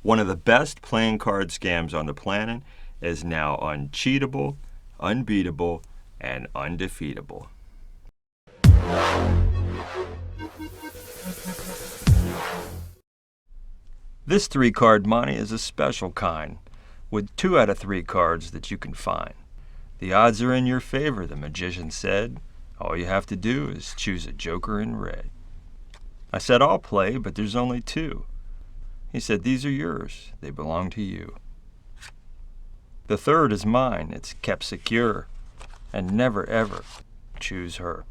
One of the best playing card scams on the planet is now uncheatable, unbeatable, and undefeatable. This 3-card Monte is a special kind, with 2 out of 3 cards that you can find. The odds are in your favor, the magician said. All you have to do is choose a joker in red. I said, I'll play, but there's only 2. He said, these are yours. They belong to you. The 3rd is mine. It's kept secure. And never, ever choose her.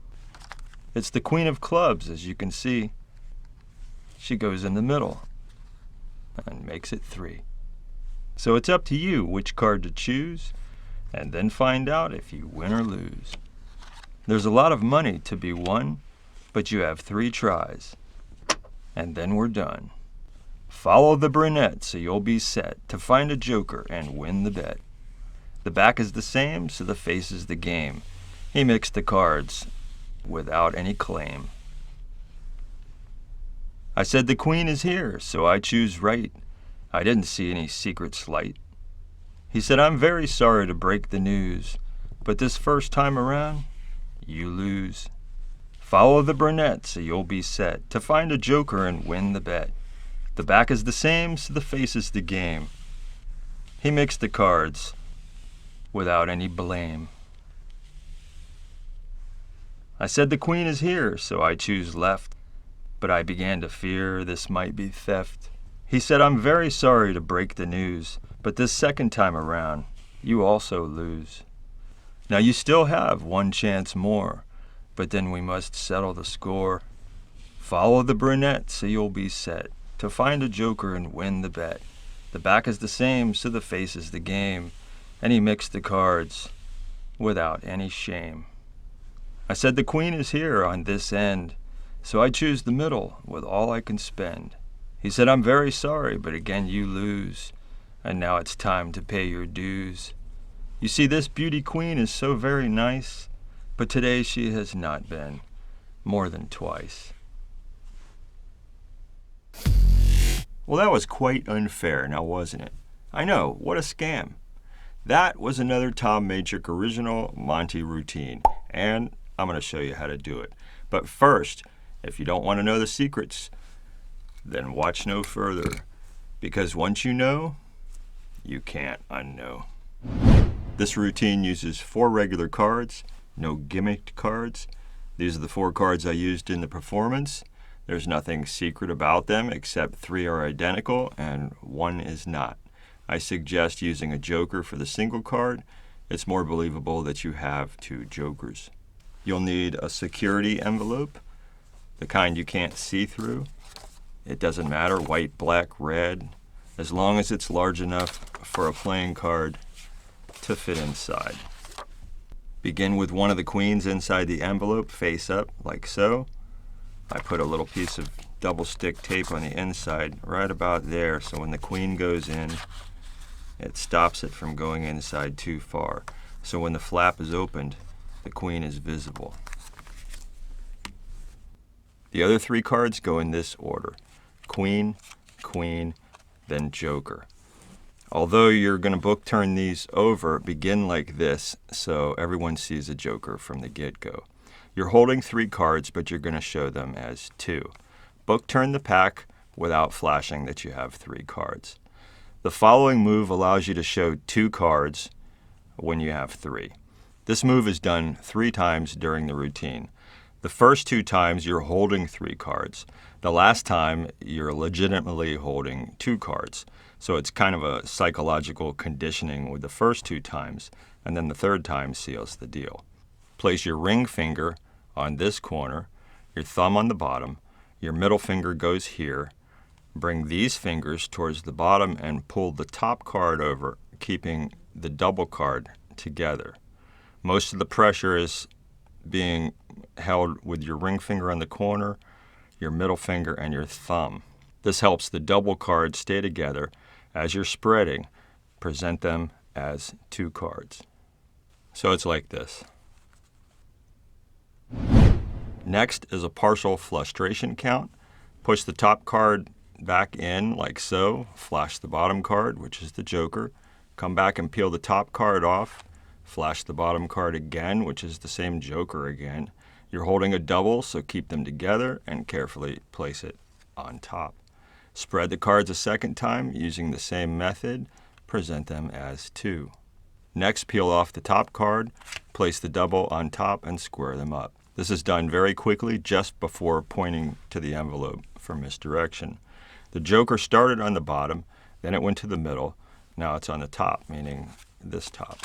It's the Queen of Clubs, as you can see. She goes in the middle and makes it 3. So it's up to you which card to choose, and then find out if you win or lose. There's a lot of money to be won, but you have 3 tries. And then we're done. Follow the brunette so you'll be set to find a joker and win the bet. The back is the same, so the face is the game. He mixed the cards without any claim. I said the queen is here, so I choose right. I didn't see any secret slight. He said, I'm very sorry to break the news, but this first time around, you lose. Follow the brunette so you'll be set to find a joker and win the bet. The back is the same, so the face is the game. He mixed the cards without any blame. I said the queen is here, so I choose left, but I began to fear this might be theft. He said, I'm very sorry to break the news, but this second time around, you also lose. Now you still have 1 chance more, but then we must settle the score. Follow the brunette so you'll be set to find a joker and win the bet. The back is the same, so the face is the game, and he mixed the cards without any shame. I said the queen is here on this end, so I choose the middle with all I can spend. He said, I'm very sorry, but again you lose, and now it's time to pay your dues. You see, this beauty queen is so very nice, but today she has not been more than twice. Well, that was quite unfair, now wasn't it? I know, what a scam. That was another Tom Magic original Monte routine, and I'm going to show you how to do it. But first, if you don't want to know the secrets, then watch no further, because once you know, you can't unknow. This routine uses 4 regular cards, no gimmicked cards. These are the 4 cards I used in the performance. There's nothing secret about them except 3 are identical and 1 is not. I suggest using a joker for the single card. It's more believable that you have 2 jokers. You'll need a security envelope, the kind you can't see through. It doesn't matter, white, black, red, as long as it's large enough for a playing card to fit inside. Begin with one of the queens inside the envelope, face up, like so. I put a little piece of double stick tape on the inside, right about there, so when the queen goes in, it stops it from going inside too far. So when the flap is opened, the queen is visible. The other 3 cards go in this order: queen, queen, then joker. Although you're going to book turn these over, begin like this so everyone sees a joker from the get-go. You're holding 3 cards, but you're going to show them as 2. Book turn the pack without flashing that you have 3 cards. The following move allows you to show 2 cards when you have 3. This move is done 3 times during the routine. The first 2 times you're holding 3 cards. The last time you're legitimately holding 2 cards. So it's kind of a psychological conditioning with the first 2 times, and then the 3rd time seals the deal. Place your ring finger on this corner, your thumb on the bottom, your middle finger goes here. Bring these fingers towards the bottom and pull the top card over, keeping the double card together. Most of the pressure is being held with your ring finger on the corner, your middle finger, and your thumb. This helps the double card stay together. As you're spreading, present them as 2 cards. So it's like this. Next is a partial frustration count. Push the top card back in like so, flash the bottom card, which is the joker, come back and peel the top card off, flash the bottom card again, which is the same joker again. You're holding a double, so keep them together and carefully place it on top. Spread the cards a second time using the same method, present them as 2. Next, peel off the top card, place the double on top and square them up. This is done very quickly just before pointing to the envelope for misdirection. The joker started on the bottom, then it went to the middle, now it's on the top, meaning this top.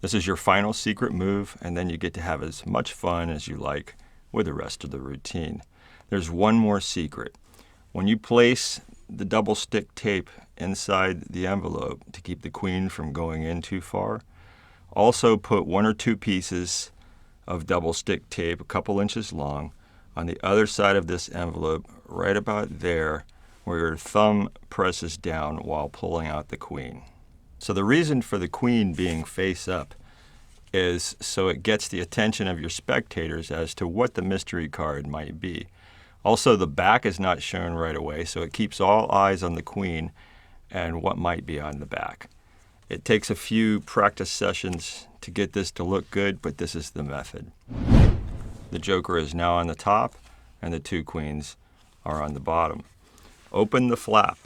This is your final secret move, and then you get to have as much fun as you like with the rest of the routine. There's one more secret. When you place the double stick tape inside the envelope to keep the queen from going in too far, also put 1 or 2 pieces of double stick tape a couple inches long on the other side of this envelope, right about there where your thumb presses down while pulling out the queen. So the reason for the queen being face up is so it gets the attention of your spectators as to what the mystery card might be. Also, the back is not shown right away, so it keeps all eyes on the queen and what might be on the back. It takes a few practice sessions to get this to look good, but this is the method. The joker is now on the top, and the 2 queens are on the bottom. Open the flap.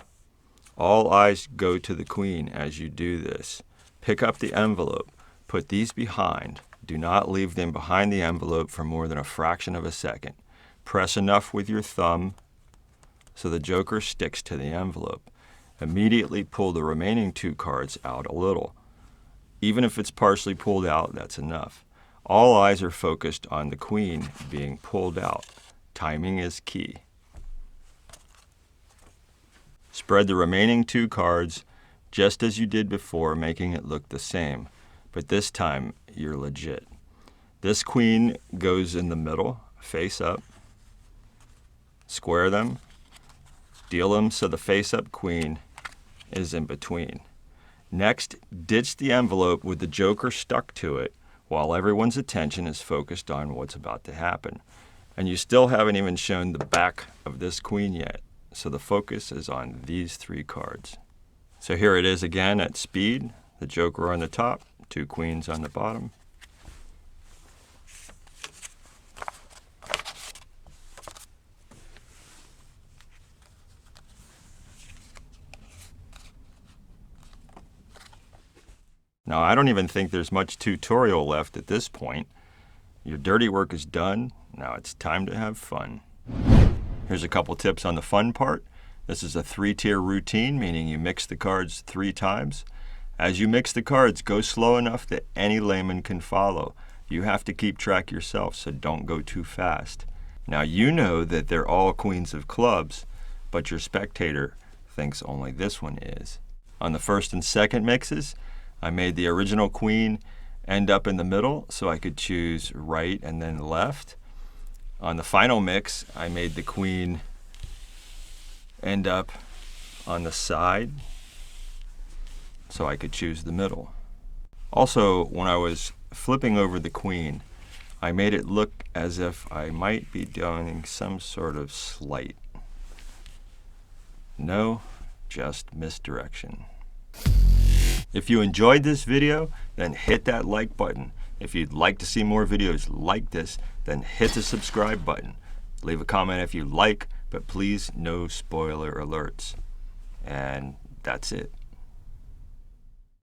All eyes go to the queen as you do this. Pick up the envelope. Put these behind. Do not leave them behind the envelope for more than a fraction of a second. Press enough with your thumb so the joker sticks to the envelope. Immediately pull the remaining 2 cards out a little. Even if it's partially pulled out, that's enough. All eyes are focused on the queen being pulled out. Timing is key. Spread the remaining 2 cards just as you did before, making it look the same. But this time, you're legit. This queen goes in the middle, face up. Square them, deal them so the face-up queen is in between. Next, ditch the envelope with the joker stuck to it while everyone's attention is focused on what's about to happen. And you still haven't even shown the back of this queen yet, so the focus is on these 3 cards. So here it is again at speed, the joker on the top, 2 queens on the bottom. Now, I don't even think there's much tutorial left at this point. Your dirty work is done. Now it's time to have fun. Here's a couple tips on the fun part. This is a 3-tier routine, meaning you mix the cards 3 times. As you mix the cards, go slow enough that any layman can follow. You have to keep track yourself, so don't go too fast. Now you know that they're all queens of clubs, but your spectator thinks only this one is. On the first and second mixes, I made the original queen end up in the middle so I could choose right and then left. On the final mix, I made the queen end up on the side so I could choose the middle. Also, when I was flipping over the queen, I made it look as if I might be doing some sort of sleight. No, just misdirection. If you enjoyed this video, then hit that like button. If you'd like to see more videos like this, then hit the subscribe button. Leave a comment if you like, but please no spoiler alerts. And that's it.